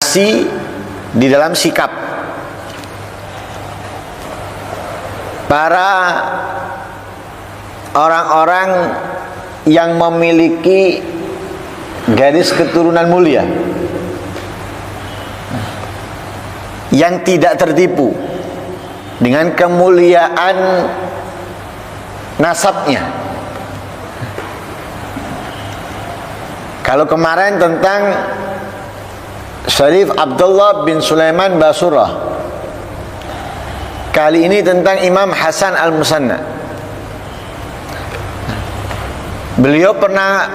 kombinasi di dalam sikap. Para orang-orang yang memiliki garis keturunan mulia, yang tidak tertipu dengan kemuliaan nasabnya. Kalau kemarin tentang Syarif Abdullah bin Sulaiman Basurah, kali ini tentang Imam Hasan Al-Musanna. Beliau pernah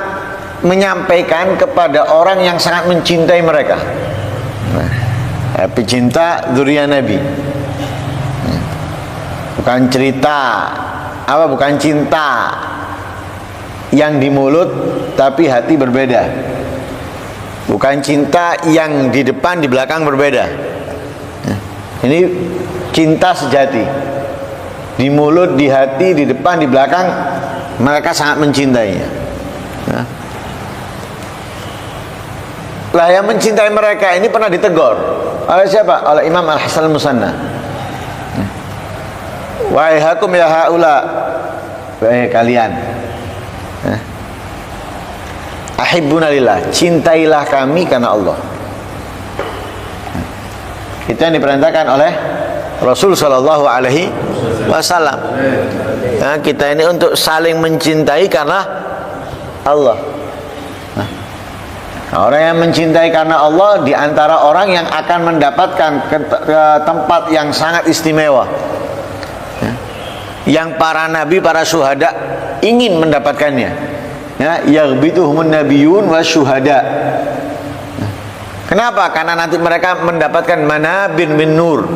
menyampaikan kepada orang yang sangat mencintai mereka, pecinta dzurriyyah Nabi. Bukan cerita apa, bukan cinta yang di mulut tapi hati berbeda. Bukan cinta yang di depan di belakang berbeda. Ini cinta sejati. Di mulut, di hati, di depan, di belakang mereka sangat mencintainya. Lah yang mencintai mereka ini pernah ditegur oleh siapa? Oleh Imam Al-Hasan Al-Musanna. Wahai hakum ya haula, wahai kalian, ahibbuna lillah, cintailah kami karena Allah. Itu yang diperintahkan oleh Rasul sallallahu alaihi wasallam. Nah, kita ini untuk saling mencintai karena Allah. Orang yang mencintai karena Allah di antara orang yang akan mendapatkan ke tempat yang sangat istimewa, yang para nabi, para syuhada ingin mendapatkannya. Ya, yaghbituhumun nabiyyun wasyuhada. Kenapa? Karena nanti mereka mendapatkan manabir min nur,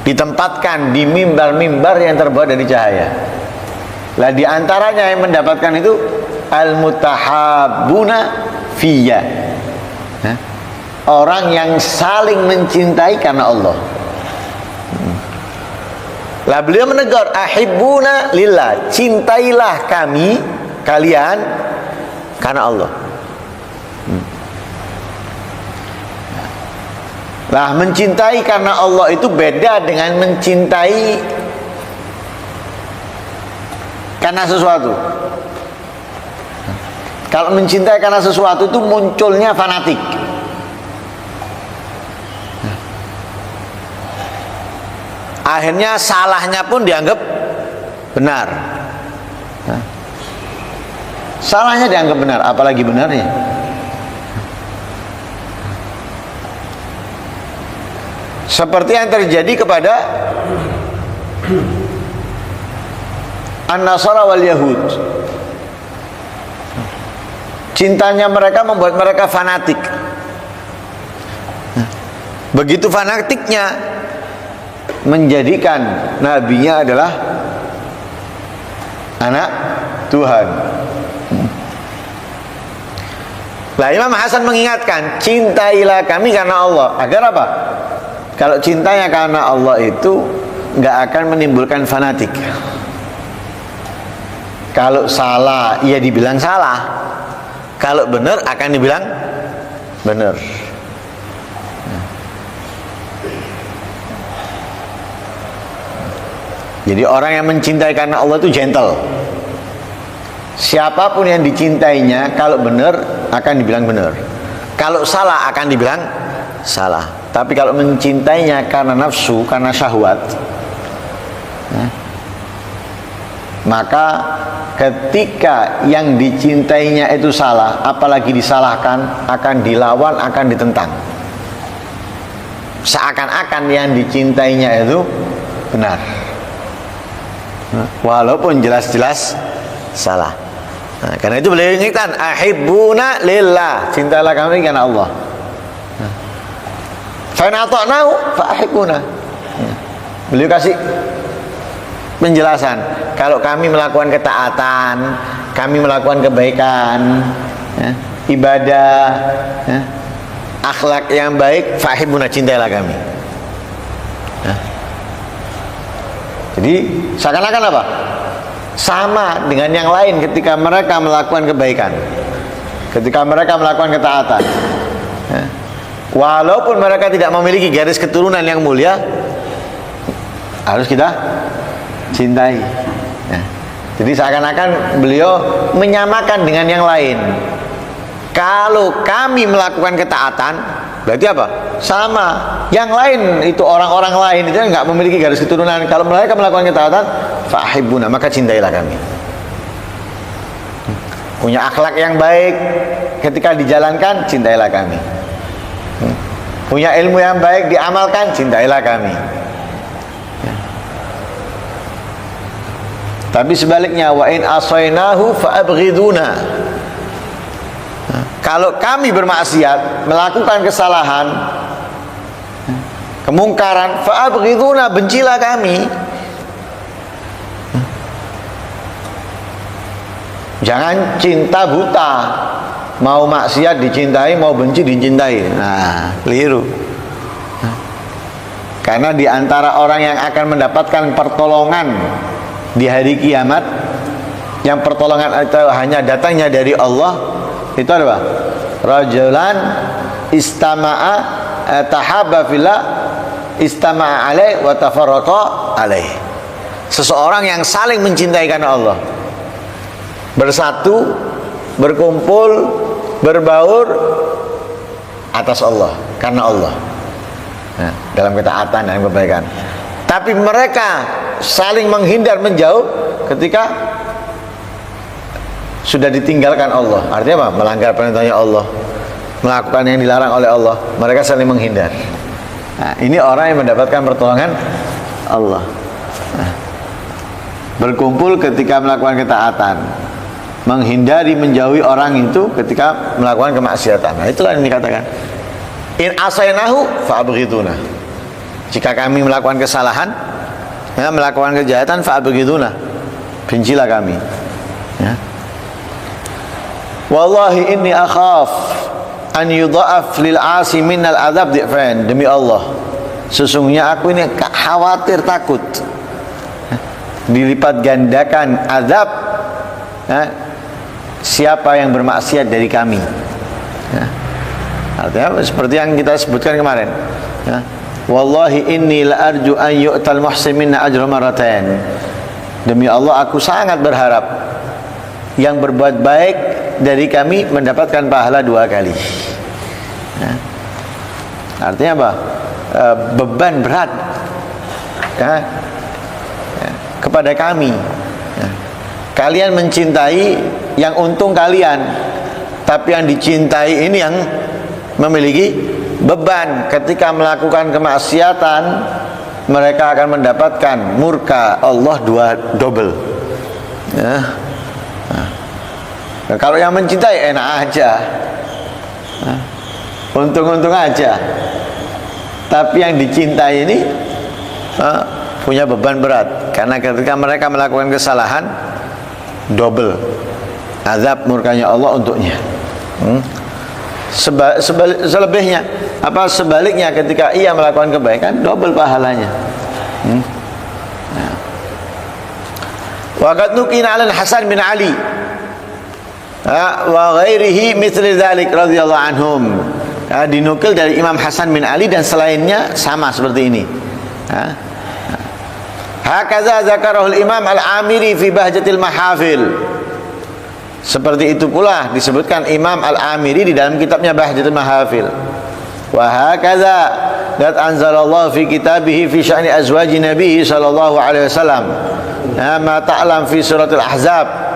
ditempatkan di mimbar-mimbar yang terbuat dari cahaya. Lah di antaranya yang mendapatkan itu al-mutahabbuna fiyya, orang yang saling mencintai karena Allah. Lah beliau menegur, ahibbuna lillah, cintailah kami, kalian karena Allah. Lah mencintai karena Allah itu beda dengan mencintai karena sesuatu. Kalau mencintai karena sesuatu itu munculnya fanatik. Akhirnya salahnya pun dianggap benar. Salahnya dianggap benar, apalagi benarnya. Seperti yang terjadi kepada An-Nasara wal Yahud. Cintanya mereka membuat mereka fanatik. Begitu fanatiknya, menjadikan nabinya adalah anak Tuhan. Lah Imam Hasan mengingatkan, cintailah kami karena Allah. Agar apa? Kalau cintanya karena Allah itu nggak akan menimbulkan fanatik. Kalau salah, ya dibilang salah. Kalau benar akan dibilang benar. Jadi orang yang mencintai karena Allah itu gentle. Siapapun yang dicintainya, kalau benar akan dibilang benar, kalau salah akan dibilang salah. Tapi kalau mencintainya karena nafsu, karena syahwat, maka ketika yang dicintainya itu salah, apalagi disalahkan, akan dilawan, akan ditentang. Seakan-akan yang dicintainya itu benar, walaupun jelas-jelas salah. Nah, karena itu beliau ingatkan, ahibbuna lillah, cintalah kami karena Allah. Fa in ata'nahu fa ahibbuna. Beliau kasih penjelasan, kalau kami melakukan ketaatan, kami melakukan kebaikan, ibadah, akhlak yang baik, fa ahibbuna, cintailah kami. Jadi seakan-akan apa? Sama dengan yang lain ketika mereka melakukan kebaikan, ketika mereka melakukan ketaatan, Walaupun mereka tidak memiliki garis keturunan yang mulia, harus kita cintai. Ya. Jadi seakan-akan beliau menyamakan dengan yang lain. Kalau kami melakukan ketaatan, berarti apa? Sama. Yang lain itu orang-orang lain itu nggak memiliki garis keturunan. Kalau mereka melakukan ketaatan, fahibbuna, maka cintailah kami. Punya akhlak yang baik, ketika dijalankan, cintailah kami. Punya ilmu yang baik, diamalkan, cintailah kami. Tapi sebaliknya, wa in asainahu fa abghiduna. Kalau kami bermaksiat, melakukan kesalahan, kemungkaran, fa abghiduna, bencilah kami. Jangan cinta buta, mau maksiat dicintai, mau benci dicintai. Nah, keliru. Karena di antara orang yang akan mendapatkan pertolongan di hari kiamat, yang pertolongan itu hanya datangnya dari Allah, itu apa? Rajulan istama'a tahabba fillah istama'a alaih wa tafarraqa alaih. Seseorang yang saling mencintai karena Allah, bersatu, berkumpul, berbaur atas Allah, karena Allah. Nah, dalam ketaatan dan kebaikan. Tapi mereka saling menghindar, menjauh ketika sudah ditinggalkan Allah. Artinya apa? Melanggar perintahnya Allah, melakukan yang dilarang oleh Allah. Mereka saling menghindar. Nah, ini orang yang mendapatkan pertolongan Allah. Nah, berkumpul ketika melakukan ketaatan, menghindari, menjauhi orang itu ketika melakukan kemaksiatan. Nah, itulah yang dikatakan in asainahu fa'abghiduna. Jika kami melakukan kesalahan, ya, melakukan kejahatan, fa'abghiduna, bencilah kami. Ya. Wallahi inni akhaf an yudha'af lil 'asi minal adzab di'fain. Demi Allah, sesungguhnya aku ini khawatir, takut dilipat gandakan azab, ya, siapa yang bermaksiat dari kami. Ya. Artinya seperti yang kita sebutkan kemarin. Ya. Wallahi inni la arju an yu'tal muhsin minna ajra marratain. Demi Allah, aku sangat berharap yang berbuat baik dari kami mendapatkan pahala 2 kali. Ya. Artinya apa? Beban berat, ya, ya, kepada kami. Ya. Kalian mencintai yang untung kalian, tapi yang dicintai ini yang memiliki beban. Ketika melakukan kemaksiatan, mereka akan mendapatkan murka Allah double. Ya. Nah, kalau yang mencintai enak aja, untung-untung aja. Tapi yang dicintai ini punya beban berat, karena ketika mereka melakukan kesalahan, double azab murkanya Allah untuknya. Selebihnya apa, sebaliknya ketika ia melakukan kebaikan, double pahalanya. Wa qad nukina 'ala Hasan bin Ali wa ghairihi mithli dzalik radhiyallahu anhum. Dinukil dari Imam Hasan bin Ali dan selainnya sama seperti ini. Hakaza zakarahul Imam Al-Amiri fi Bahjatil Mahafil. Seperti itu pula disebutkan Imam Al-Amiri di dalam kitabnya Bahjatul Mahafil. Wa hakaza dat anzalallahu fi kitabihi fi sya'ni azwaji nabihi sallallahu alaihi wasallam. Ma ta'lam fi suratul Ahzab.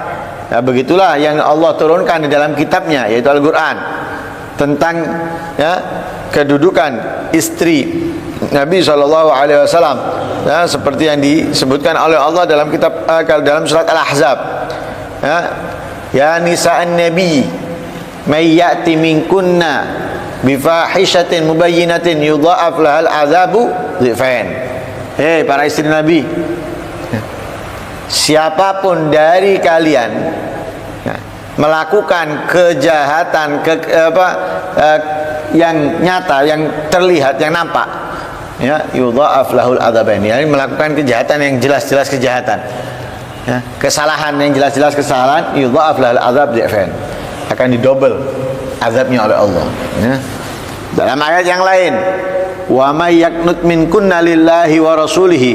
Ya, begitulah yang Allah turunkan di dalam kitabnya, yaitu Al-Qur'an, tentang, ya, kedudukan istri Nabi sallallahu alaihi wasallam, ya, seperti yang disebutkan oleh Allah dalam kitab dalam surat Al-Ahzab. Ya, ya nisa'an nabi may ya'ti minkunna bifahishatin mubayyinatin yudha'af lahal azabu dhifain. Hei para istri Nabi, siapapun dari kalian melakukan kejahatan yang nyata, yang terlihat, yang nampak, ya, yudha'af lahul adzabain, yani melakukan kejahatan yang jelas-jelas kejahatan, ya, kesalahan yang jelas-jelas kesalahan, yudha'af lahul adzab dhifain, akan didobel azabnya oleh Allah. Ya. Dalam ayat yang lain, wa may yaqnut minkunna lillahi wa rasulihi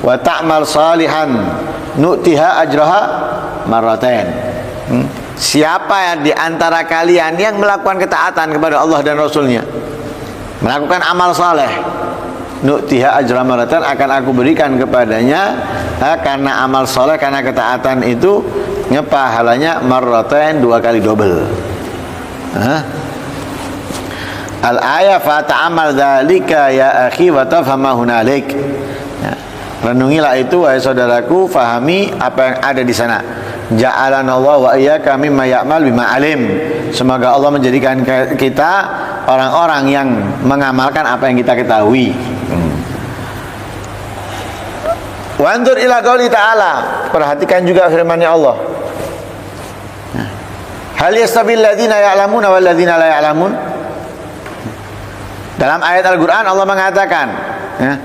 wa ta'mal salihan nu'tiha ajraha marratain. Siapa yang di antara kalian yang melakukan ketaatan kepada Allah dan Rasulnya, melakukan amal saleh, nu'tiha ajra marratain, akan aku berikan kepadanya karena amal saleh, karena ketaatan itu pahalanya marratain, 2 kali double. Al-ayah fata'amal dzalika ya akhi wa tafhamma hunalik. Renungilah itu wahai saudaraku, fahami apa yang ada di sana. Ja'alanallahu wa iyyaka mimma ya'mal bima alim. Semoga Allah menjadikan kita orang-orang yang mengamalkan apa yang kita ketahui. Wa anzur ila qouli ta'ala. Perhatikan juga firman-Nya Allah. Hal yastabil ladzina ya'lamuna wal ladzina la ya'lamun. Dalam ayat Al-Quran Allah mengatakan,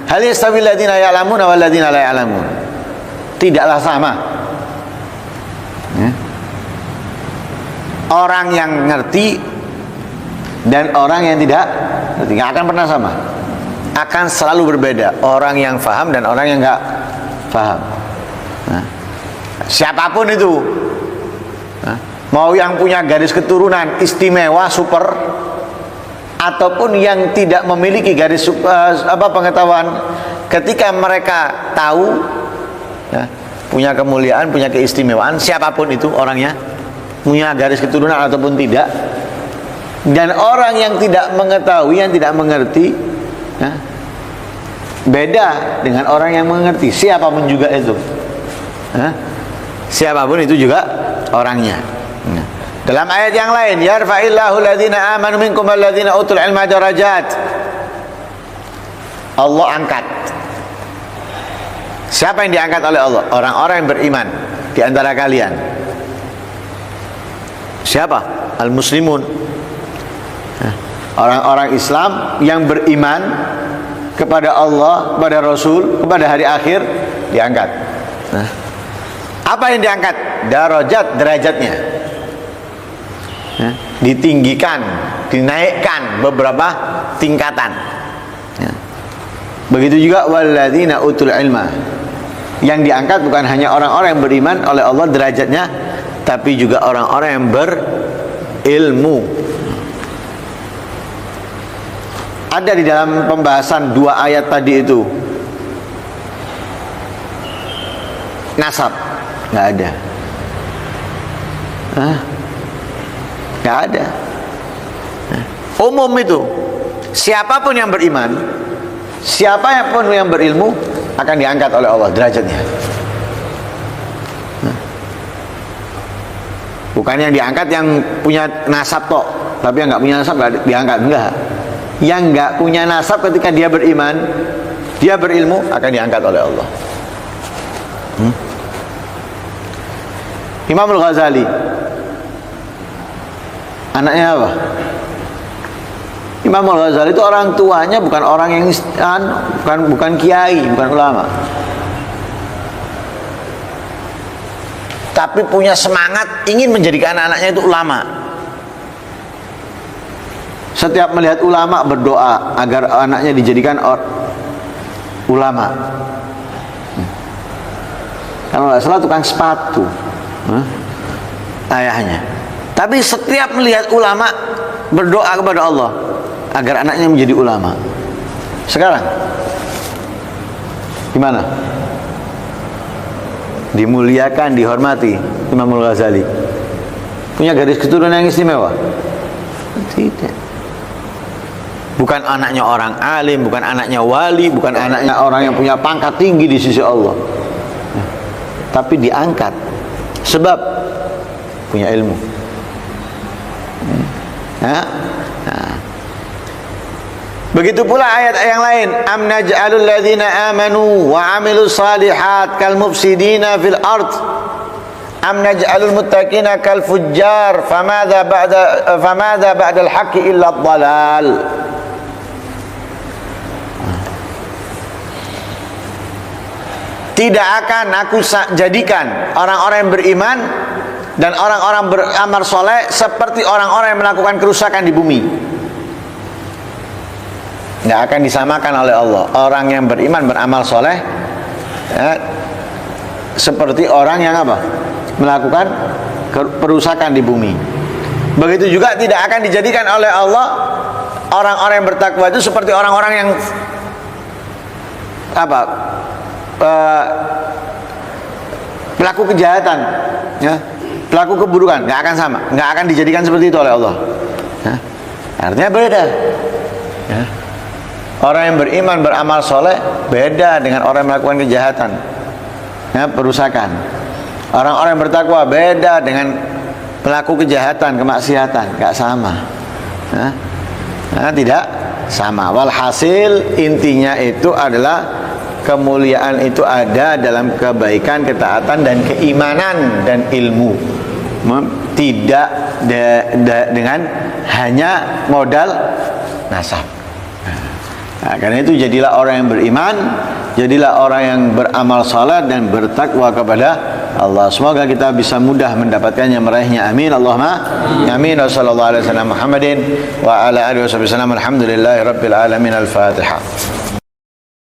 hal yastabil ladzina ya'lamuna wal ladzina la ya'lamun. Tidaklah sama orang yang ngerti dan orang yang tidak ngerti. Nggak akan pernah sama, akan selalu berbeda. Orang yang faham dan orang yang nggak faham. Siapapun itu, mau yang punya garis keturunan istimewa super, ataupun yang tidak memiliki garis pengetahuan, ketika mereka tahu punya kemuliaan, punya keistimewaan, siapapun itu orangnya, punya garis keturunan ataupun tidak, dan orang yang tidak mengetahui, yang tidak mengerti, beda dengan orang yang mengerti, siapapun juga itu, siapapun itu juga orangnya. Dalam ayat yang lain, yarfa'illahu alladhina amanu minkum walladhina utul ilma darajat. Allah angkat. Siapa yang diangkat oleh Allah? Orang-orang yang beriman di antara kalian. Siapa? Al-muslimun. Orang-orang Islam yang beriman kepada Allah, kepada Rasul, kepada hari akhir, diangkat. Apa yang diangkat? Darajat, derajatnya. Ditinggikan, dinaikkan beberapa tingkatan. Begitu juga walladzina utul ilma. Yang diangkat bukan hanya orang-orang yang beriman oleh Allah derajatnya, tapi juga orang-orang yang berilmu. Ada di dalam pembahasan 2 ayat tadi itu nasab? Nggak ada. Nggak ada. Umum itu, siapapun yang beriman, siapapun yang berilmu akan diangkat oleh Allah derajatnya. Bukan yang diangkat yang punya nasab tok, tapi yang nggak punya nasab nggak diangkat, enggak. Yang nggak punya nasab ketika dia beriman, dia berilmu, akan diangkat oleh Allah. Imam Al-Ghazali, anaknya apa? Imam Al-Ghazali itu orang tuanya bukan orang yang bukan kiai, bukan ulama, tapi punya semangat ingin menjadikan anaknya itu ulama. Setiap melihat ulama berdoa agar anaknya dijadikan ulama. Kalau nggak salah tukang sepatu, ayahnya. Tapi setiap melihat ulama berdoa kepada Allah agar anaknya menjadi ulama. Sekarang gimana? Dimuliakan, dihormati Imam Al-Ghazali. Punya garis keturunan yang istimewa? Tidak. Bukan anaknya orang alim, bukan anaknya wali, bukan anaknya orang yang punya pangkat tinggi di sisi Allah. Tapi diangkat sebab punya ilmu. Begitu pula ayat yang lain, am naj'alul ladzina amanu wa 'amilus shalihat kal mufsidina fil ard am naj'alul muttaqina kal fujjar famadza ba'dal haqqi illa dhalal. Tidak akan aku jadikan orang-orang yang beriman dan orang-orang beramal soleh seperti orang-orang yang melakukan kerusakan di bumi. nggak akan disamakan oleh Allah. Orang yang beriman beramal soleh seperti orang yang apa? Melakukan perusakan di bumi. Begitu juga tidak akan dijadikan oleh Allah orang-orang yang bertakwa itu seperti orang-orang yang apa? Pelaku kejahatan, ya, pelaku keburukan, nggak akan sama, nggak akan dijadikan seperti itu oleh Allah. Ya. Artinya beda. Ya. Orang yang beriman beramal soleh beda dengan orang yang melakukan kejahatan, ya, perusakan. Orang-orang yang bertakwa beda dengan pelaku kejahatan, kemaksiatan, nggak sama. Ya. Nah, tidak sama. Walhasil intinya itu adalah kemuliaan itu ada dalam kebaikan, ketaatan dan keimanan dan ilmu. Tidak dengan hanya modal nasab. Nah, karena itu jadilah orang yang beriman, jadilah orang yang beramal saleh dan bertakwa kepada Allah. Semoga kita bisa mudah mendapatkannya, meraihnya. Amin. Allahumma amin. Wa sallallahu alaihi wasallam Muhammadin wa ala alihi wasallam. Alhamdulillahirabbil alamin. Al-Fatihah.